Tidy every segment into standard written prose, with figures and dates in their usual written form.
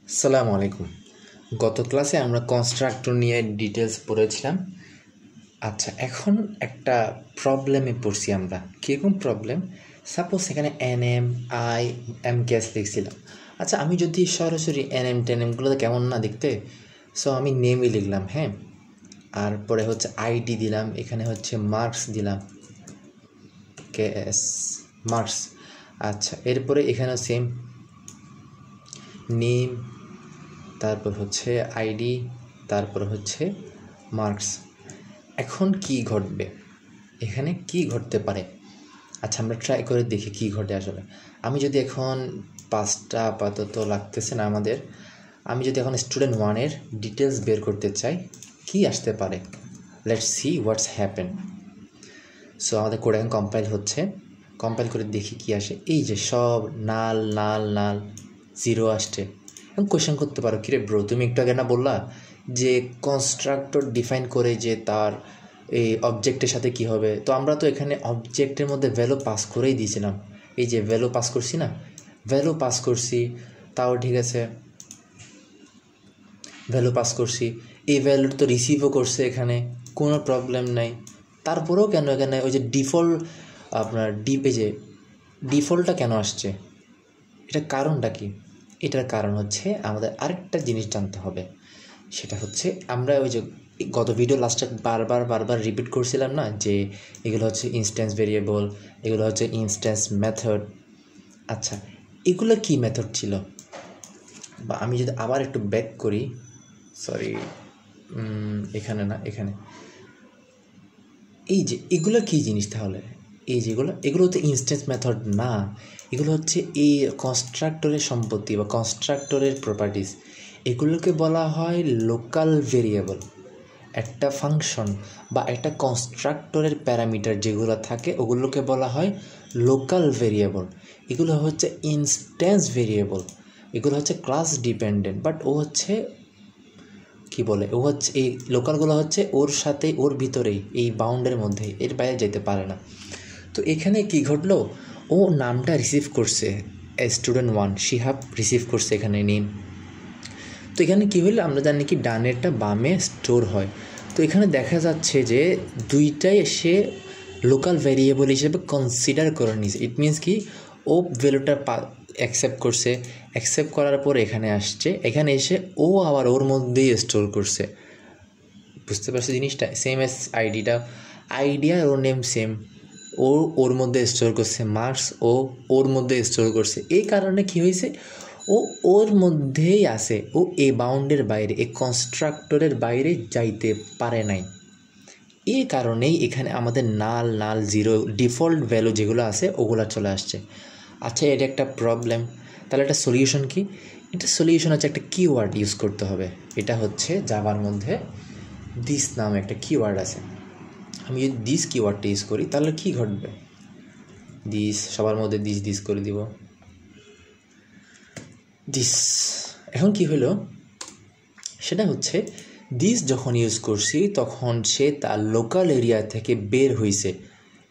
আসসালামু আলাইকুম। গত ক্লাসে আমরা কনস্ট্রাক্টর নিয়ে ডিটেলস পড়েছিলাম। আচ্ছা, এখন একটা প্রবলেমে পড়ছি আমরা। কীরকম প্রবলেম? সাপোজ এখানে এন এম আই এম ক্যাস লিখছিলাম। আচ্ছা, আমি যদি সরাসরি এন এম টেন এমগুলো কেমন না দেখতে, সো আমি নেমই লিখলাম, হ্যাঁ, আর পরে হচ্ছে আইডি দিলাম, এখানে হচ্ছে মার্কস দিলাম, কে এস মার্কস। আচ্ছা, এরপরে এখানেও সেম নেম, তারপর হচ্ছে আইডি, তারপর হচ্ছে মার্কস। এখন কি ঘটবে, এখানে কি ঘটতে পারে? আচ্ছা, আমরা ট্রাই করে দেখি কি ঘটে আসলে। আমি যদি এখন 5টা আপাতত লাগতেছে না আমাদের, আমি যদি এখন স্টুডেন্ট 1-এর ডিটেলস বের করতে চাই, কি আসতে পারে? Let's see what's happen. So আমাদের কোড এখন কম্পাইল হচ্ছে, কম্পাইল করে দেখি কি আসে। এই যে সব নাল নাল নাল, জিরো আসছে। এখন কোয়েশ্চেন করতে পারো, কিরে ব্রো, তুমি একটু আগে না বললা যে কনস্ট্রাক্টর ডিফাইন করে যে তার এই অবজেক্টের সাথে কি হবে? তো আমরা তো এখানে অবজেক্টের মধ্যে ভ্যালু পাস করেই দিয়েছিলাম। এই যে ভ্যালু পাস করছি না, ভ্যালু পাস করছি, তাও ঠিক আছে, ভ্যালু পাস করছি, এই ভ্যালু তো রিসিভও করছে, এখানে কোনো প্রবলেম নাই। তারপরেও কেন এখানে ওই যে ডিফল্ট আপনার এই যে ডিফল্টটা কেন আসছে, এটার কারণটা কি? এটার কারণ হচ্ছে আমাদের আরেকটা জিনিস জানতে হবে। সেটা হচ্ছে আমরা ওই যে গত ভিডিও লাস্টে বারবার রিপিট করছিলাম না, যে এগুলো হচ্ছে ইনস্ট্যান্স ভেরিয়েবল, এগুলো হচ্ছে ইনস্ট্যান্স মেথড। আচ্ছা, এগুলো কি মেথড ছিল? বা আমি যদি আবার একটু ব্যাক করি, সরি, এখানে না, এখানে, এই যে এগুলো কী জিনিস তাহলে? এই যেগুলো, এগুলো তো ইনস্ট্যান্স মেথড না, এগুলো হচ্ছে এই কনস্ট্রাক্টরের সম্পত্তি বা কনস্ট্রাক্টরের প্রপার্টিস। এগুলোকে বলা হয় লোকাল ভেরিয়েবল। একটা ফাংশন বা একটা কনস্ট্রাক্টরের প্যারামিটার যেগুলো থাকে ওগুলোকে বলা হয় লোকাল ভেরিয়েবল। এগুলো হচ্ছে ইনস্ট্যান্স ভেরিয়েবল, এগুলো হচ্ছে ক্লাস ডিপেন্ডেন্ট, বাট ও হচ্ছে কি বলে, ও হচ্ছে এই লোকালগুলো হচ্ছে ওর সাথে, ওর ভিতরেই, এই বাউন্ডের মধ্যে, এর বাইরে যেতে পারে না। তো এখানে কি ঘটলো, ও নামটা রিসিভ করছে, স্টুডেন্ট 1 শিহাব রিসিভ করছে এখানে নেম। তো এখানে কী হলো, আমরা জানি কি ডানেরটা বামে স্টোর হয়। তো এখানে দেখা যাচ্ছে যে দুইটাই সে লোকাল ভ্যারিয়েবল হিসেবে কনসিডার করে নিয়েছে। ইট মিনস কি, ও ভ্যালুটা অ্যাকসেপ্ট করছে, অ্যাকসেপ্ট করার পর এখানে আসছে, এখানে এসে ও আবার ওর মধ্যেই স্টোর করছে। বুঝতে পারছি জিনিসটা? সেম এস আইডিটা, আইডি আর ওর নেম সেম, ও ওর মধ্যে স্টোর করছে, মার্কস ও ওর মধ্যে স্টোর করছে। এই কারণে কি হয়েছে, ও ওর মধ্যেই আছে, ও এই বাউন্ডের বাইরে, এই কনস্ট্রাক্টরের বাইরে যাইতে পারে নাই। এই কারণেই এখানে আমাদের নাল নাল জিরো ডিফল্ট ভ্যালু যেগুলো আছে ওগুলো চলে আসছে। আচ্ছা, এটা একটা প্রবলেম। তাহলে একটা সলিউশন কি? এটা সলিউশন হচ্ছে একটা কিওয়ার্ড ইউজ করতে হবে। এটা হচ্ছে জাভার মধ্যে দিস নামে একটা কিওয়ার্ড আছে। আমি যদি দিস কিওয়ার্ডটা ইউজ করি তাহলে কি ঘটবে? দিস, সবার মধ্যে দিস দিস করে দিব, দিস। এখন কি হলো, সেটা হচ্ছে দিস যখন ইউজ করছি তখন সে তার লোকাল এরিয়া থেকে বের হয়েছে।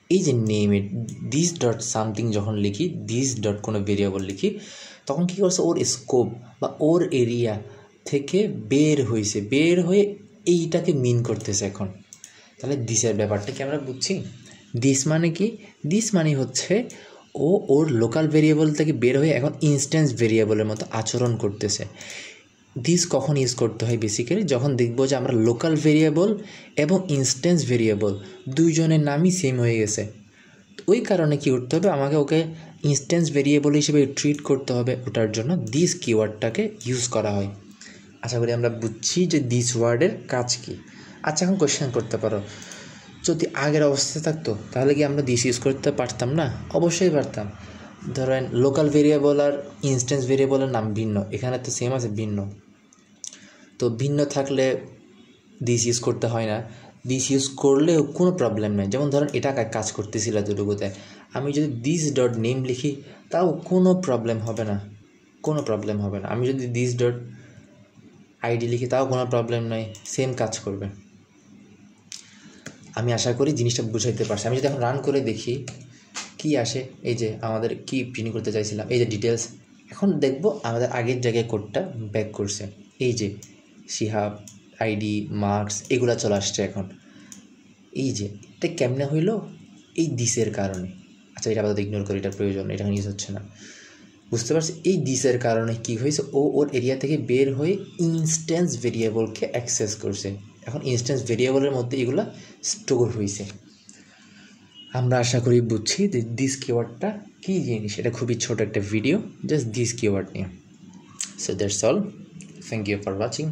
এই যে নেমে দিস ডট সামথিং যখন লিখি, দিস ডট কোনো ভেরিয়েবল লিখি, তখন কী করছে, ওর স্কোপ বা ওর এরিয়া থেকে বের হয়েছে, বের হয়ে এইটাকে মিন করতেছে এখন। তাহলে দিসের ব্যাপারটা কি আমরা বুঝছি? দিস মানে কি? দিস মানে হচ্ছে ও ওর লোকাল ভেরিয়েবল থেকে বের হয়ে এখন ইনস্ট্যান্স ভেরিয়েবলের মতো আচরণ করতেছে। দিস কখন ইউজ করতে হয়? বেসিক্যালি যখন দেখবো যে আমরা লোকাল ভেরিয়েবল এবং ইনস্ট্যান্স ভেরিয়েবল দুইজনের নামই সেম হয়ে গেছে। ওই কারণে কী করতে হবে, আমাকে ওকে ইনস্ট্যান্স ভেরিয়েবল হিসেবে ট্রিট করতে হবে, ওটার জন্য দিস কিওয়ার্ডটাকে ইউজ করা হয়। আশা করি আমরা বুঝছি যে দিস ওয়ার্ডের কাজ কী। আচ্ছা, এখন কোয়েশ্চেন করতে পারো, যদি আগের অবস্থায় থাকতো তাহলে কি আমরা দিস ইউজ করতে পারতাম না? অবশ্যই পারতাম। ধরেন লোকাল ভেরিয়েবল আর ইনস্ট্যান্স ভেরিয়েবলের নাম ভিন্ন, এখানে তো সেম আছে, ভিন্ন। তো ভিন্ন থাকলে দিস ইউজ করতে হয় না, দিস ইউজ করলেও কোনো প্রবলেম নেই। যেমন ধরেন এটা কাজ করতেছিল এতটুকুতে, আমি যদি দিস ডট নেম লিখি তাও কোনো প্রবলেম হবে না, কোনো প্রবলেম হবে না। আমি যদি দিস ডট আইডি লিখি তাও কোনো প্রবলেম নাই, সেম কাজ করবে। আমি আশা করি জিনিসটা বুঝাইতে পারছি। আমি যদি এখন রান করে দেখি কি আসে, এই যে আমাদের কি প্রিন্ট করতে চাইছিলাম, এই যে ডিটেলস এখন দেখব আমাদের আগের জায়গায় কোডটা ব্যাক করছে, এই যে শিহাব আইডি মার্কস এগুলা চলে আসছে এখন। এই যে এটা কেমনে হইলো, এই দিসের কারণে। আচ্ছা এটা আপাতত ইগনোর করি, এটার প্রয়োজন, এটা ইউজ হচ্ছে না, বুঝতে পারছি। এই দিসের কারণে কি হয়েছে, ও ওর এরিয়া থেকে বের হয়ে ইনস্ট্যান্স ভেরিয়েবলকে অ্যাক্সেস করছে। এখন ইনস্ট্যান্স ভেরিয়েবলের মধ্যে এগুলা স্টোর হয়েছে। আমরা আশা করি বুঝছি যে দিস কিওয়ার্ডটা কী জিনিস। এটা খুবই ছোট একটা ভিডিও জাস্ট দিস কিওয়ার্ড নিয়ে। So that's all, thank you for watching.